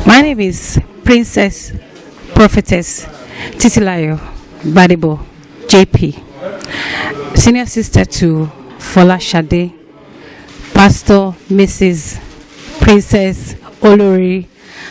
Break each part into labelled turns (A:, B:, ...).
A: My name is Princess Prophetess Titilayo Badibo JP, senior sister to Afolashade, Pastor Mrs. Princess Olori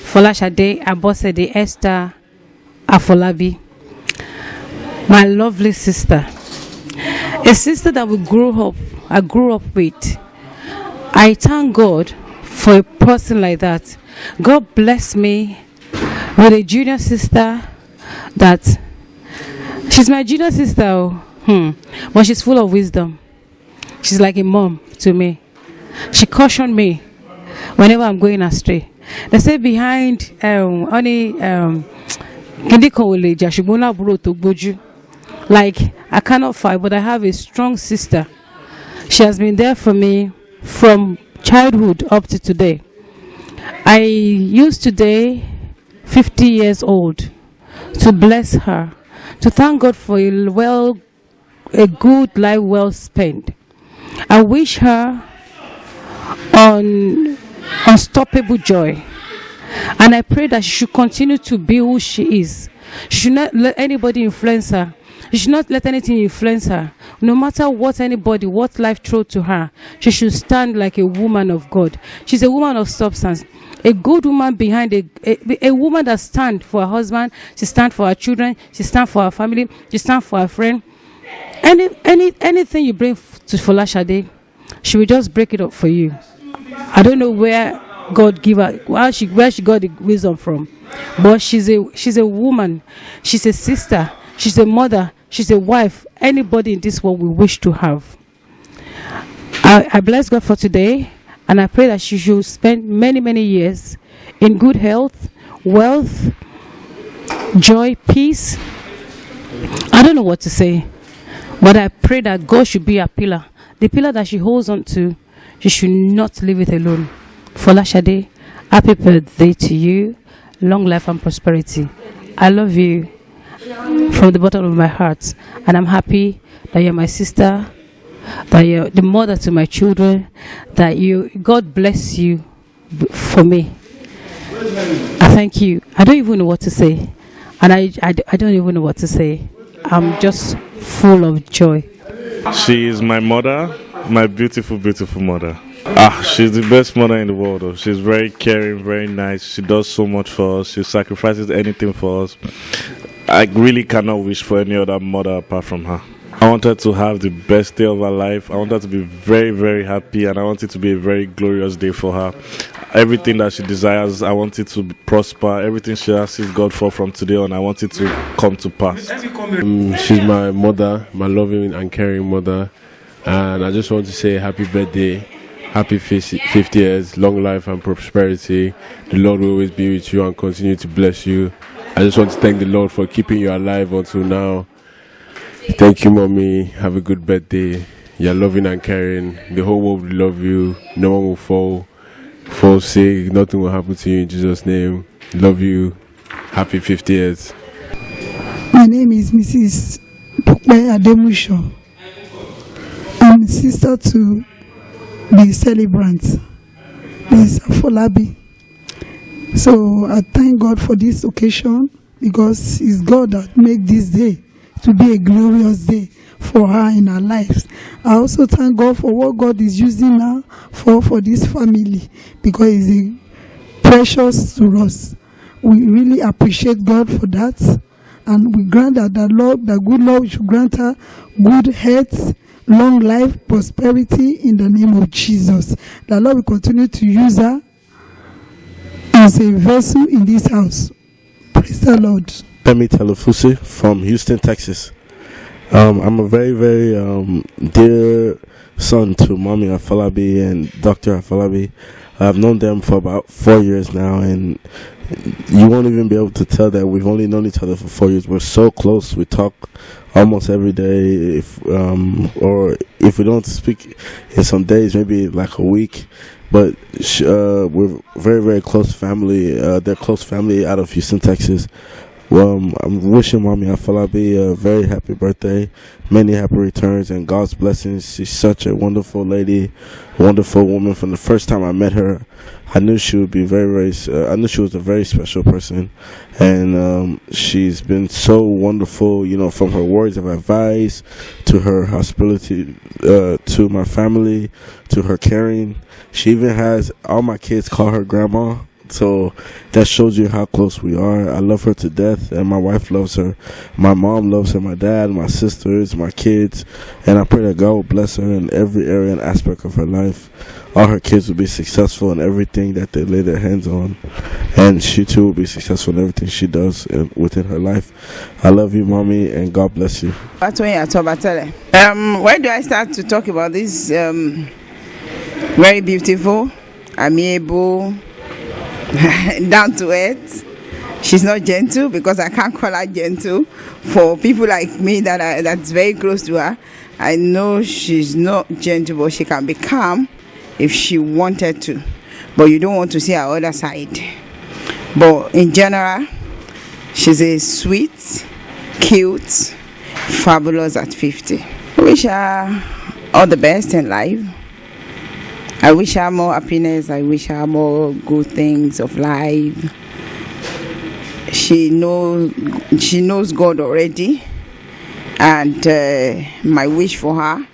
A: Afolashade Abosede Esther Afolabi, my lovely sister, a sister that I grew up with. I thank God for a person like that. God bless me with a junior sister that she's my junior sister, but she's full of wisdom. She's like a mom to me. She cautioned me whenever I'm going astray. They say behind like I cannot fight, but I have a strong sister. She has been there for me from childhood up to today. I use today, 50 years old, to bless her, to thank God for a good life well spent. I wish her unstoppable joy, and I pray that she should continue to be who she is. She should not let anybody influence her. She should not let anything influence her. No matter what life throws to her, she should stand like a woman of God. She's a woman of substance. A good woman behind a woman that stands for her husband. She stands for her children. She stands for her family. She stands for her friend. Anything you bring to Afolashade, she will just break it up for you. I don't know where God give her, where she got the wisdom from, but she's a woman. She's a sister. She's a mother. She's a wife. Anybody in this world we wish to have. I bless God for today, and I pray that she should spend many, many years in good health, wealth, joy, peace. I don't know what to say, but I pray that God should be a pillar. The pillar that she holds on to, she should not leave it alone. Afolashade, happy birthday to you. Long life and prosperity. I love you from the bottom of my heart, and I'm happy that you're my sister, that you're the mother to my children, that God bless you for me. I thank you. I don't even know what to say, and I don't even know what to say. I'm just full of joy.
B: She is my mother, my beautiful, beautiful mother. She's the best mother in the world. Though. She's very caring, very nice. She does so much for us. She sacrifices anything for us. I really cannot wish for any other mother apart from her. I want her to have the best day of her life. I want her to be very, very happy, and I want it to be a very glorious day for her. Everything that she desires, I want it to prosper. Everything she asks God for from today on, I want it to come to pass.
C: She's my mother, my loving and caring mother, and I just want to say happy birthday. Happy 50 years, long life and prosperity. The Lord will always be with you and continue to bless you. I just want to thank the Lord for keeping you alive until now. Thank you, mommy. Have a good birthday. You're loving and caring. The whole world will love you. No one will fall sick. Nothing will happen to you in Jesus' name. Love you. Happy 50 years.
D: My name is Mrs. Pukwe Ademusho. I'm sister to the celebrant, Mrs. Afolabi. So I thank God for this occasion because it's God that made this day to be a glorious day for her in her life. I also thank God for what God is using her for this family because it's precious to us. We really appreciate God for that, and we grant that the good Lord should grant her good health, long life, prosperity in the name of Jesus. The Lord will continue to use her as a vessel in this house. Praise the Lord.
B: Femi Telefusi from Houston, Texas. I'm a very, very dear son to Mommy Afolabi and Dr. Afolabi. I've known them for about 4 years now, and you won't even be able to tell that we've only known each other for 4 years. We're so close. We talk almost every day, or if we don't speak in some days, maybe like a week. But we're very, very close family. They're close family out of Houston, Texas. Well, I'm wishing Mommy Afolabi a very happy birthday, many happy returns, and God's blessings. She's such a wonderful lady, a wonderful woman. From the first time I met her, I knew she would be very, very. I knew she was a very special person, and she's been so wonderful. You know, from her words of advice to her hospitality to my family, to her caring. She even has all my kids call her grandma. So that shows you how close we are. I love her to death, and my wife loves her. My mom loves her, my dad, my sisters, my kids, and I pray that God will bless her in every area and aspect of her life. All her kids will be successful in everything that they lay their hands on, and she too will be successful in everything she does within her life. I love you, Mommy, and God bless you.
E: Where do I start to talk about this very beautiful, amiable, down to earth? She's not gentle because I can't call her gentle. For people like me that's very close to her, I know she's not gentle, but she can be calm if she wanted to. But you don't want to see her other side. But in general, she's a sweet, cute, fabulous at 50. I wish her all the best in life. I wish her more happiness. I wish her more good things of life. She knows God already, and my wish for her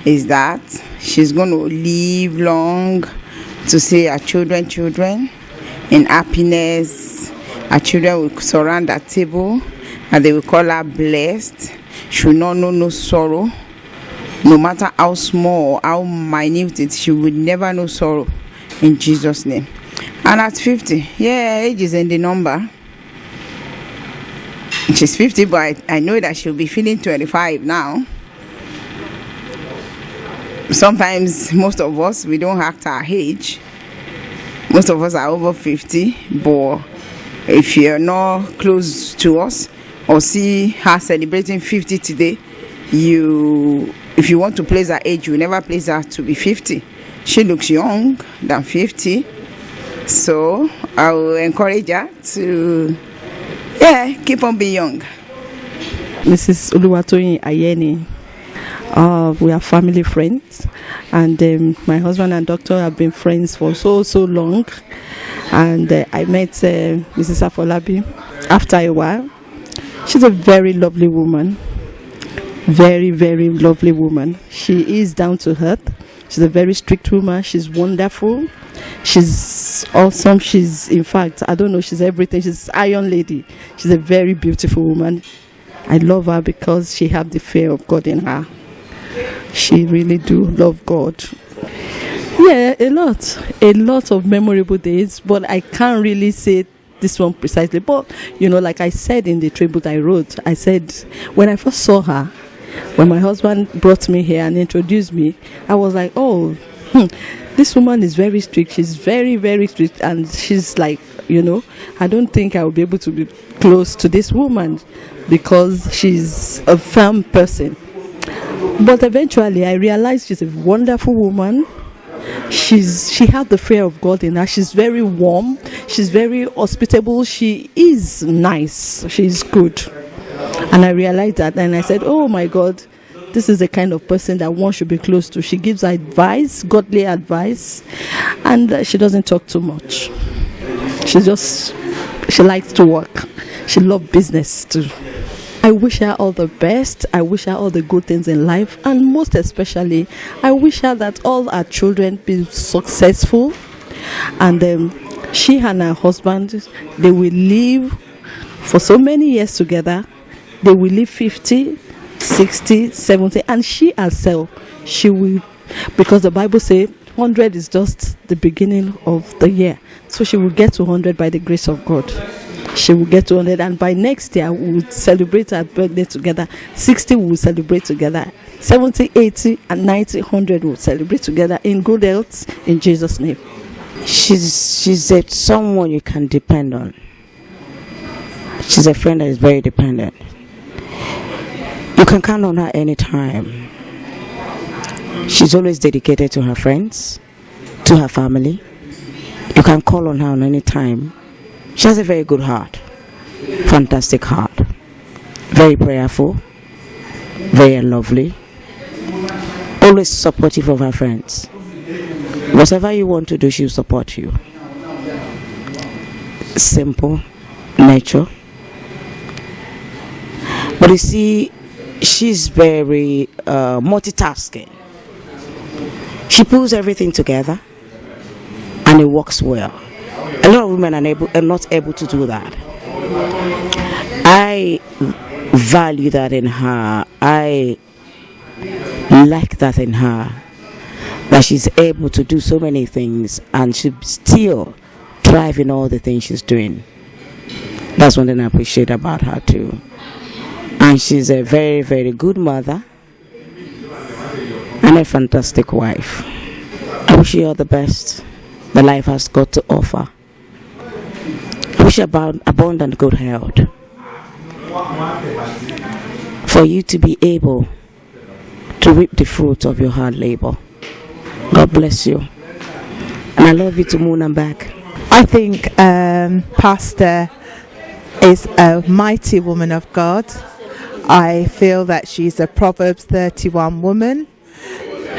E: is that she's going to live long to see her children in happiness. Her children will surround that table, and they will call her blessed. She will not know no sorrow. No matter how small or how minute it, she will never know sorrow in Jesus' name. And at 50, yeah, age is in the number. She's 50, but I know that she'll be feeling 25 now. Sometimes most of us, we don't act our age. Most of us are over 50, but if you're not close to us or see her celebrating 50 today, if you want to place her age, you never place her to be 50. She looks young than 50. So I will encourage her to, keep on being young.
F: Mrs. Oluwatoyin Ayeni. We are family friends, and my husband and doctor have been friends for so long. And I met Mrs. Afolabi after a while. She's a very lovely woman. Very, very lovely woman. She is down to earth. She's a very strict woman. She's wonderful. She's awesome. She's, in fact, I don't know, she's everything. She's Iron Lady. She's a very beautiful woman. I love her because she has the fear of God in her. She really do love God. Yeah, a lot of memorable days, but I can't really say this one precisely. But, like I said in the tribute I wrote, I said, when I first saw her, when my husband brought me here and introduced me, I was like, oh, this woman is very strict. She's very, very strict, and she's like, I don't think I will be able to be close to this woman because she's a firm person. But eventually I realized she's a wonderful woman. She has the fear of God in her. She's very warm. She's very hospitable. She is nice. She's good. And I realized that, and I said, oh my God, this is the kind of person that one should be close to. She gives advice, godly advice, and she doesn't talk too much. She likes to work. She loves business too. I wish her all the best. I wish her all the good things in life, and most especially, I wish her that all her children be successful, and she and her husband, they will live for so many years together. They will live 50, 60, 70, and she herself, she will, because the Bible says 100 is just the beginning of the year, so she will get to 100 by the grace of God. She will get to 100, and by next year we will celebrate her birthday together. 60 we will celebrate together. 70, 80, and 90, 100 will celebrate together in good health, in Jesus' name.
E: She's someone you can depend on. She's a friend that is very dependent. You can count on her anytime. She's always dedicated to her friends, to her family. You can call on her on any time. She has a very good heart, fantastic heart, very prayerful, very lovely, always supportive of her friends. Whatever you want to do, she'll support you. Simple nature. But you see, she's very multitasking. She pulls everything together and it works well. A lot of women are not able to do that. I value that in her. I like that in her, that she's able to do so many things and she still thrive in all the things she's doing. That's one thing I appreciate about her too. And she's a very, very good mother and a fantastic wife. I wish you all the best that life has got to offer. I wish you abundant good health, for you to be able to reap the fruit of your hard labor. God bless you. And I love you to moon and back.
G: I think Pastor is a mighty woman of God. I feel that she's a Proverbs 31 woman.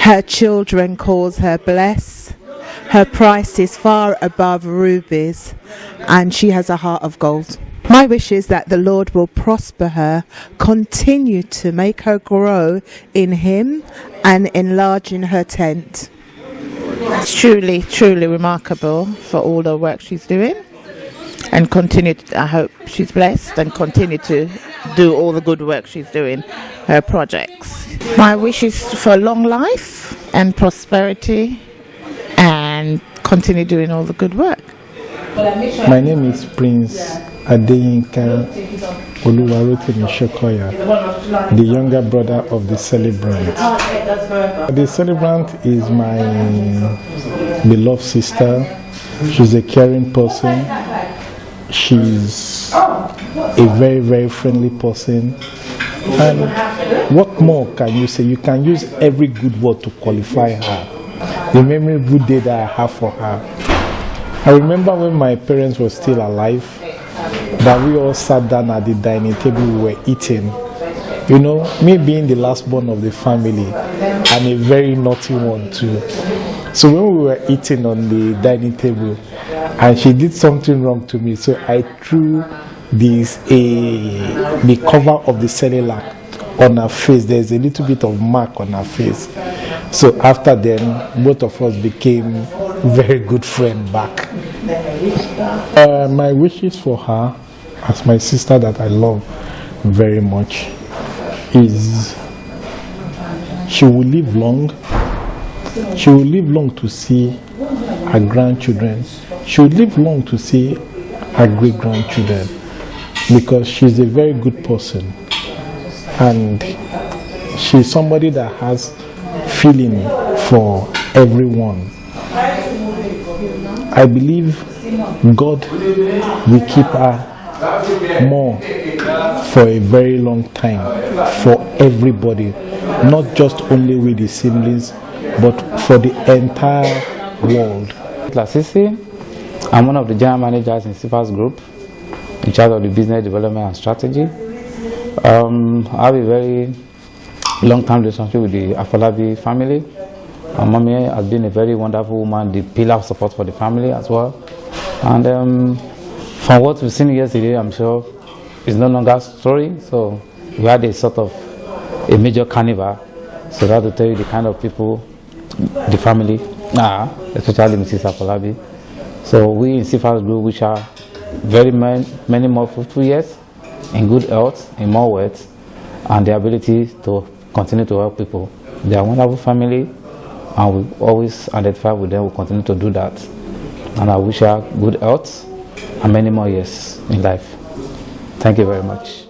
G: Her children calls her blessed. Her price is far above rubies, and she has a heart of gold. My wish is that the Lord will prosper her, continue to make her grow in Him, and enlarge in her tent.
H: It's truly, truly remarkable for all the work she's doing, and I hope she's blessed and continue to do all the good work she's doing, her projects. My wish is for long life and prosperity, and continue doing all the good work.
I: My name is Prince Adeyinka Oluwarotimi Shokoya, the younger brother of the celebrant. The celebrant is my beloved sister. She's a caring person. She's a very, very friendly person. And what more can you say? You can use every good word to qualify her. The memorable day that I have for her. I remember when my parents were still alive, that we all sat down at the dining table, we were eating. You know, me being the last born of the family, and a very naughty one too. So when we were eating on the dining table, and she did something wrong to me, so I threw the cover of the Cerelac on her face. There's a little bit of mark on her face. So after then, both of us became very good friends back. My wishes for her, as my sister that I love very much, is she will live long. She will live long to see her grandchildren. She will live long to see her great-grandchildren, because she's a very good person. And she's somebody that has feeling for everyone. I believe God will keep her more for a very long time for everybody, not just only with the siblings, but for the entire world.
J: I'm one of the general managers in CFAS Group, in charge of the business development and strategy. I have a very long-term relationship with the Afolabi family. Mommy has been a very wonderful woman, the pillar of support for the family as well. And from what we've seen yesterday, I'm sure it's no longer a story. So we had a sort of a major carnival. So that will tell you the kind of people the family are, especially Mrs. Afolabi. So we in CFAS Group wish her very many more fruitful years, in good health, in more words, and the ability to continue to help people. They are a wonderful family, and we always identify with them. We continue to do that. And I wish her good health and many more years in life. Thank you very much.